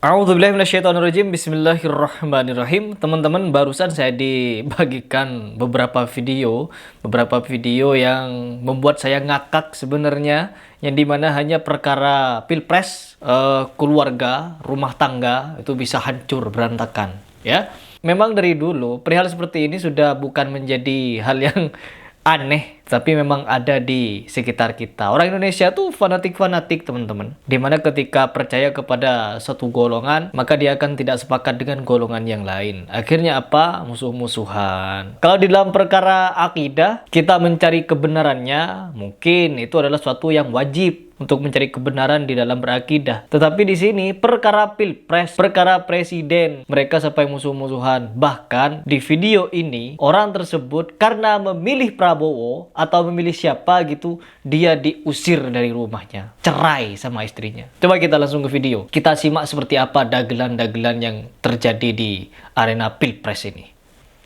A'udzubillahi minasyaitonirrajim. Bismillahirrahmanirrahim. Teman-teman, barusan saya dibagikan beberapa video yang membuat saya ngakak sebenarnya, yang dimana hanya perkara pilpres, keluarga, rumah tangga itu bisa hancur berantakan, ya. Memang dari dulu perihal seperti ini sudah bukan menjadi hal yang aneh, tapi memang ada di sekitar kita. Orang Indonesia tuh fanatik-fanatik, teman-teman. Dimana ketika percaya kepada satu golongan, maka dia akan tidak sepakat dengan golongan yang lain. Akhirnya apa? Musuh-musuhan. Kalau di dalam perkara akidah, kita mencari kebenarannya, mungkin itu adalah suatu yang wajib untuk mencari kebenaran di dalam berakidah. Tetapi di sini perkara pilpres, perkara presiden, mereka sampai musuh-musuhan. Bahkan di video ini orang tersebut karena memilih Prabowo atau memilih siapa gitu, dia diusir dari rumahnya, cerai sama istrinya. Coba kita langsung ke video. Kita simak seperti apa dagelan-dagelan yang terjadi di arena pilpres ini.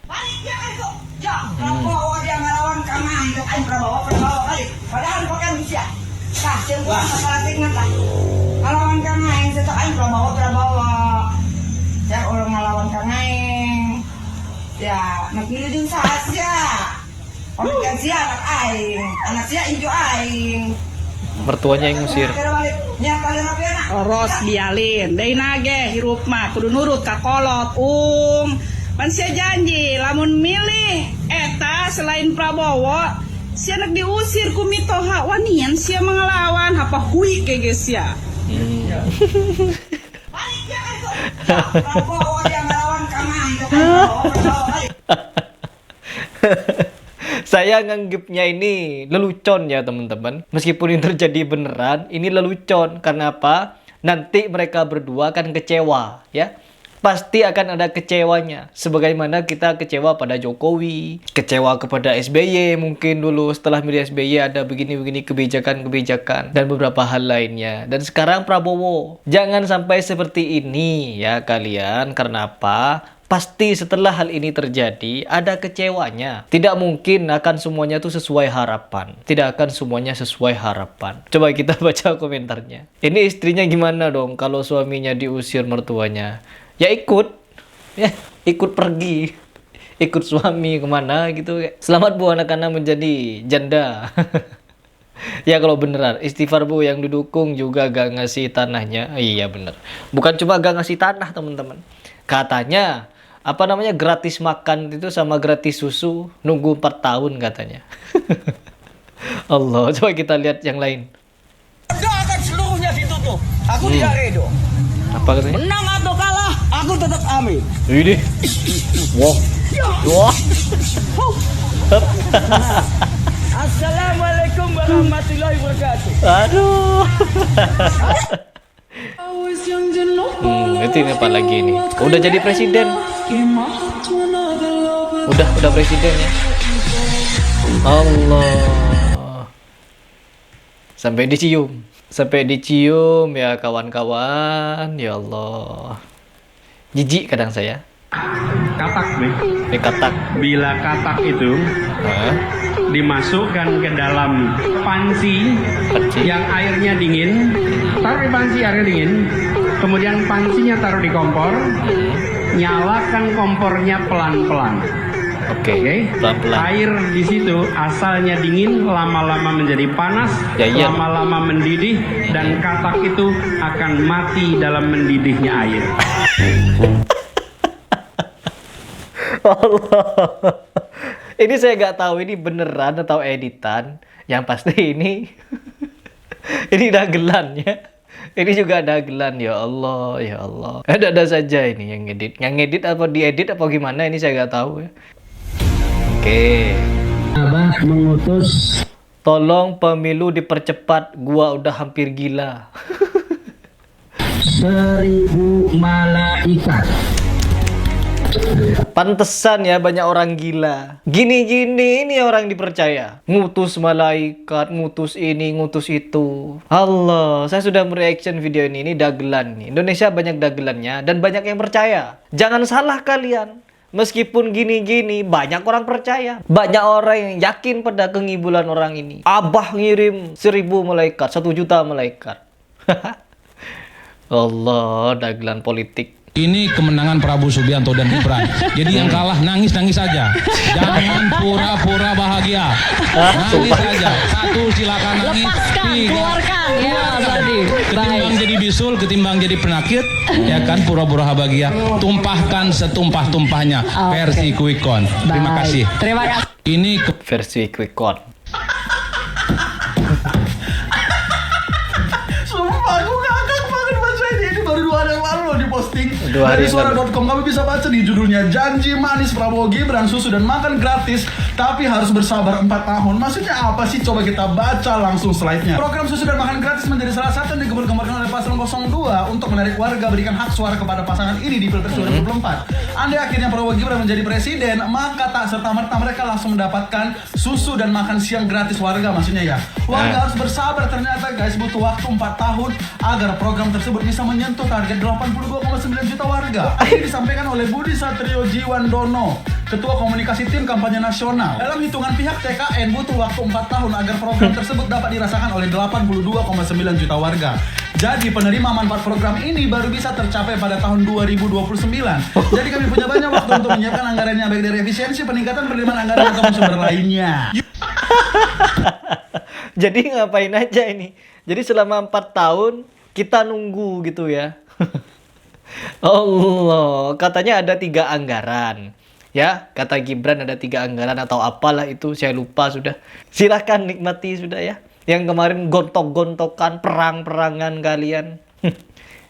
Prabowo dia ngelawan karena itu kan Prabowo balik. Padahal bukan bisa. Nah, semua masalah ingat lah. Ngelawan karena yang sesuai Prabowo. Ya orang ngelawan karena ya memilih saja. Orang kan sia anak sia injo aing. Mertuanya yang ngusir. Oros bialin, dai nage hirup mah kudu nurut ka kolot. Man sia janji lamun milih eta selain Prabowo, sia nak diusir ku mitoha wanian sia mengelawan apa hui ke geus sia. Prabowo yang ngelawan karena itu kan Prabowo. Saya nganggapnya ini lelucon ya, teman-teman. Meskipun ini terjadi beneran, ini lelucon. Karena apa? Nanti mereka berdua akan kecewa, ya. Pasti akan ada kecewanya. Sebagaimana kita kecewa pada Jokowi, kecewa kepada SBY mungkin dulu. Setelah milih SBY ada begini-begini kebijakan-kebijakan dan beberapa hal lainnya. Dan sekarang Prabowo. Jangan sampai seperti ini ya kalian. Karena apa? Pasti setelah hal ini terjadi, ada kecewanya. Tidak mungkin akan semuanya tuh sesuai harapan. Tidak akan semuanya sesuai harapan. Coba kita baca komentarnya. Ini istrinya gimana dong kalau suaminya diusir mertuanya? Ya ikut. Ya, ikut pergi. Ikut suami kemana gitu. Selamat bu anak-anak menjadi janda. Ya kalau beneran istighfar bu, yang didukung juga gak ngasih tanahnya. Iya bener. Bukan cuma gak ngasih tanah, teman-teman. Katanya apa namanya, gratis makan itu sama gratis susu nunggu 4 tahun katanya. Allah, coba kita lihat yang lain. Akan seluruhnya ditutup. Aku tidak redo. Apa katanya? Menang atau kalah, aku tetap amin. Ini. Wah. Wah. Assalamualaikum warahmatullahi wabarakatuh. Aduh. Itu ini apa lagi ini? Udah jadi presiden. Udah presiden ya. Allah. Sampai dicium ya kawan-kawan. Ya Allah. Jijik kadang saya. Katak nih. Ini katak. Bila katak itu dimasukkan ke dalam panci yang airnya dingin, taruh di panci airnya dingin, kemudian pancinya taruh di kompor, nyalakan kompornya pelan-pelan. Oke. Pelan-pelan. Air di situ asalnya dingin, lama-lama menjadi panas, Ya, iya. lama-lama mendidih, dan katak itu akan mati dalam mendidihnya air. Allah. Ini saya nggak tahu ini beneran atau editan. Yang pasti ini ini dagelan ya. Ini juga dagelan, ya Allah, ya Allah. Ada saja ini yang ngedit. Yang ngedit apa diedit apa gimana ini saya nggak tahu ya. Oke. Abah mengutus Tolong pemilu dipercepat, gua udah hampir gila. 1000 malaikat. Pantesan ya banyak orang gila. Gini-gini ini orang dipercaya. Ngutus malaikat, ngutus ini, ngutus itu. Allah, saya sudah mereaction video ini dagelan nih. Indonesia banyak dagelannya dan banyak yang percaya. Jangan salah kalian. Meskipun gini-gini, banyak orang percaya. Banyak orang yang yakin pada kengibulan orang ini. Abah ngirim 1000 malaikat, 1 juta malaikat. Allah, dagelan politik. Ini kemenangan Prabowo Subianto dan Gibran. Jadi yang kalah nangis-nangis saja. Jangan pura-pura bahagia. Nangis saja. Satu, silakan nangis. Lepaskan, keluarkan. Ya, berarti. Ketimbang jadi bisul, ketimbang jadi penakit, ya kan, pura-pura bahagia. Tumpahkan setumpah-tumpahnya. Versi Quick Count. Terima kasih. Terima kasih. Ini Versi quick count. Sumpah, aku ngakak banget baca ini baru 2 hari yang lalu loh diposting. 2 hari Dari suara.com kami bisa baca di judulnya Janji Manis Prabowo Gibran Susu dan Makan Gratis tapi harus bersabar 4 tahun. Maksudnya apa sih? Coba kita baca langsung slide-nya. Program susu dan makan gratis menjadi salah satu yang digembar-gemborkan oleh Paslon 02 untuk menarik warga berikan hak suara kepada pasangan ini di Pilpres 2024. Andai akhirnya Prabowo Gibran menjadi presiden, maka tak serta-merta mereka langsung mendapatkan susu dan makan siang gratis warga, maksudnya ya. Warga harus bersabar, ternyata guys butuh waktu 4 tahun agar program tersebut bisa menyentuh target 82,9 juta warga. Ini disampaikan oleh Budi Satrio Jiwandono, Ketua Komunikasi Tim Kampanye Nasional. Dalam hitungan pihak TKN butuh waktu 4 tahun agar program tersebut dapat dirasakan oleh 82,9 juta warga. Jadi penerima manfaat program ini baru bisa tercapai pada tahun 2029. Jadi kami punya banyak waktu untuk menyiapkan anggarannya, baik dari efisiensi, peningkatan penerimaan anggaran ataupun sumber lainnya. Jadi ngapain aja ini? Jadi selama 4 tahun kita nunggu gitu ya. Allah, katanya ada 3 anggaran. Ya, kata Gibran ada 3 anggaran atau apalah itu, saya lupa sudah. Silahkan nikmati sudah ya. Yang kemarin gontok-gontokan, perang-perangan kalian.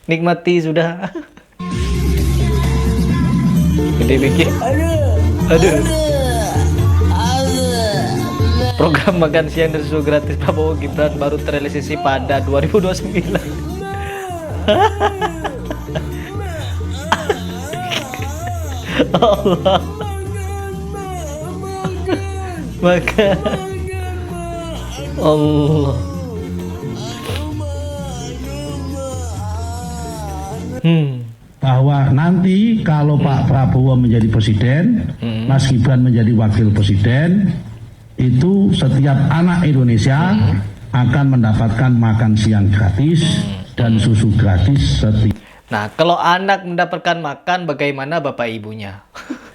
Nikmati sudah. Gede bikin. Aduh. Program makan siang dan susu gratis Prabowo Gibran baru terrealisasi pada 2029. Allah. Maka Allah. Bahwa nanti kalau Pak Prabowo menjadi presiden, Mas Gibran menjadi wakil presiden, itu setiap anak Indonesia akan mendapatkan makan siang gratis dan susu gratis setiap. Nah, kalau anak mendapatkan makan, bagaimana bapak ibunya?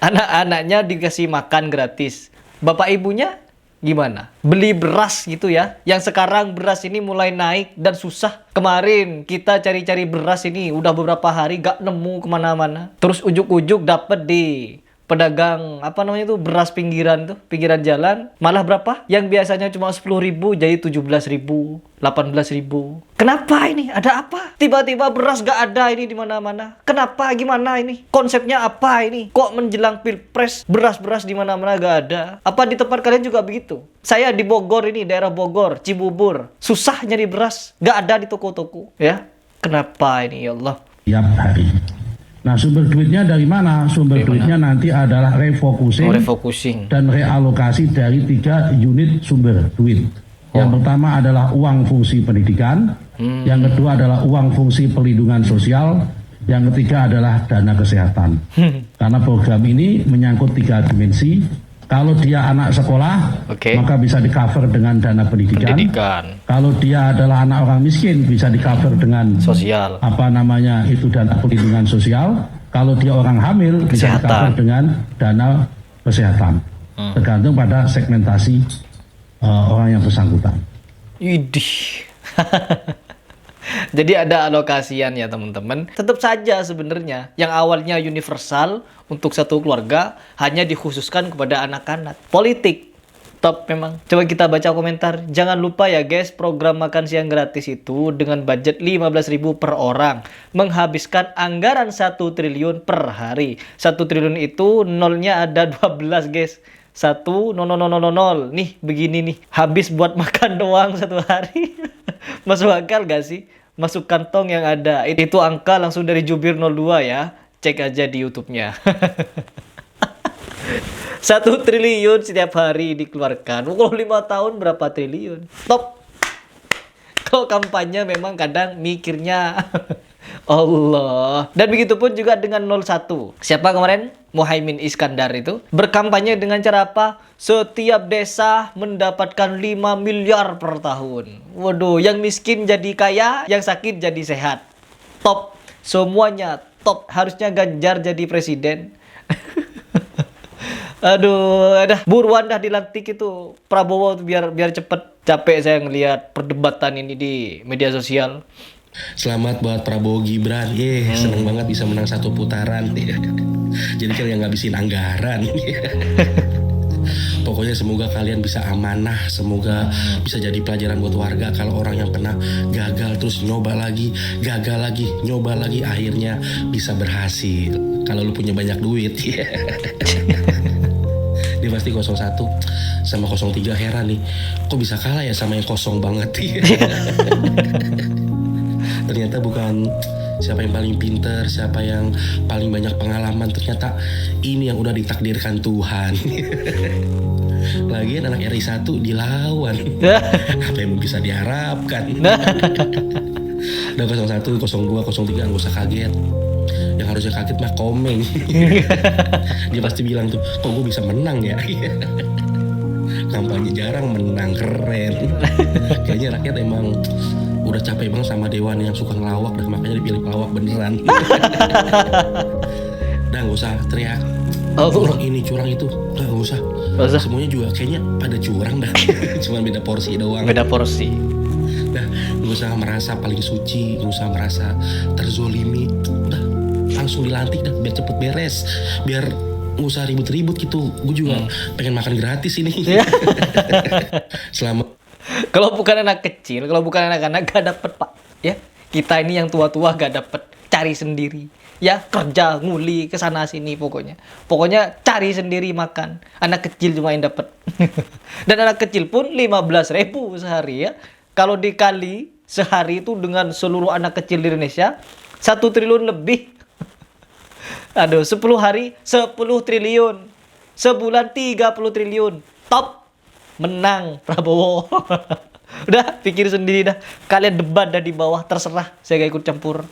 Anak-anaknya dikasih makan gratis. Bapak ibunya gimana? Beli beras gitu ya. Yang sekarang beras ini mulai naik dan susah. Kemarin kita cari-cari beras ini udah beberapa hari gak nemu kemana-mana. Terus ujuk-ujuk dapet di pedagang apa namanya itu beras pinggiran tuh, pinggiran jalan, malah berapa? Yang biasanya cuma 10.000 jadi 17.000, 18.000. Kenapa ini? Ada apa? Tiba-tiba beras gak ada ini di mana-mana. Kenapa? Gimana ini? Konsepnya apa ini? Kok menjelang Pilpres beras-beras di mana-mana gak ada? Apa di tempat kalian juga begitu? Saya di Bogor ini, daerah Bogor, Cibubur, susah nyari beras, gak ada di toko-toko, ya. Kenapa ini ya Allah? Tiap hari. Nah, sumber duitnya dari mana? Sumber duitnya nanti adalah refocusing dan realokasi dari 3 unit sumber duit. Yang pertama adalah uang fungsi pendidikan, yang kedua adalah uang fungsi pelindungan sosial, yang ketiga adalah dana kesehatan. Karena program ini menyangkut 3 dimensi. Kalau dia anak sekolah, maka bisa di-cover dengan dana pendidikan. Kalau dia adalah anak orang miskin, bisa di-cover dengan sosial. Apa namanya itu dana perlindungan sosial. Kalau dia orang hamil, bisa di-cover dengan dana kesehatan. Tergantung pada segmentasi orang yang bersangkutan. Idih. Jadi ada alokasian ya teman-teman. Tetap saja sebenarnya yang awalnya universal untuk satu keluarga hanya dikhususkan kepada anak-anak. Politik top memang. Coba kita baca komentar. Jangan lupa ya guys, program makan siang gratis itu dengan budget 15.000 per orang menghabiskan anggaran 1 triliun per hari. 1 triliun itu nolnya ada 12 guys. 1,000. Nih begini nih. Habis buat makan doang 1 hari. Masuk akal gak sih? Masuk kantong yang ada. Itu angka langsung dari Jubir 02 ya. Cek aja di YouTube-nya. 1 triliun setiap hari dikeluarkan. Kalau 5 tahun berapa triliun? Top. Kalau kampanye memang kadang mikirnya Allah. Dan begitu pun juga dengan 01. Siapa kemarin? Muhaimin Iskandar itu berkampanye dengan cara apa? Setiap desa mendapatkan 5 miliar per tahun. Waduh, yang miskin jadi kaya, yang sakit jadi sehat. top. Semuanya top. Harusnya Ganjar jadi presiden. Aduh, dah buruan dah dilantik itu Prabowo tuh biar cepet. Capek saya ngelihat perdebatan ini di media sosial. Selamat buat Prabowo Gibran, seneng banget bisa menang 1 putaran. Jadi kan yang ngabisin anggaran. Pokoknya semoga kalian bisa amanah, semoga bisa jadi pelajaran buat warga. Kalau orang yang pernah gagal terus nyoba lagi, gagal lagi, nyoba lagi, akhirnya bisa berhasil. Kalau lu punya banyak duit. Dia pasti 01 sama 03 heran nih, kok bisa kalah ya sama yang kosong banget. Ternyata bukan siapa yang paling pinter, siapa yang paling banyak pengalaman, ternyata ini yang udah ditakdirkan Tuhan. Lagian anak RI 1 dilawan. Apa yang bisa diharapkan? Udah 01, 02, 03 gak usah kaget. Yang harusnya kaget mah Komeng. Dia pasti bilang tuh, kok gue bisa menang ya. Kampanye jarang menang, keren. Kayaknya rakyat emang udah capek banget sama dewan yang suka ngelawak, dan makanya dipilih pelawak beneran. Udah gak usah teriak, curang ini curang itu, udah gak usah. Semuanya juga kayaknya pada curang dah. Cuman beda porsi doang. Beda porsi. Udah gak usah merasa paling suci, gak usah merasa terzolimi. Udah langsung dilantik dah, biar cepet beres, biar nggak usah ribut-ribut gitu. Gue juga pengen makan gratis ini. Selama Kalau bukan anak kecil, kalau bukan anak-anak gak dapet pak, ya kita ini yang tua-tua gak dapet, cari sendiri, ya kerja nguli kesana sini pokoknya cari sendiri makan. Anak kecil cuma yang dapet. Dan anak kecil pun 15.000 sehari ya. Kalau dikali sehari itu dengan seluruh anak kecil di Indonesia 1 triliun lebih. Aduh, 10 hari 10 triliun, sebulan 30 triliun, top. Menang Prabowo. Udah pikir sendiri dah. Kalian debat dah di bawah, terserah. Saya gak ikut campur.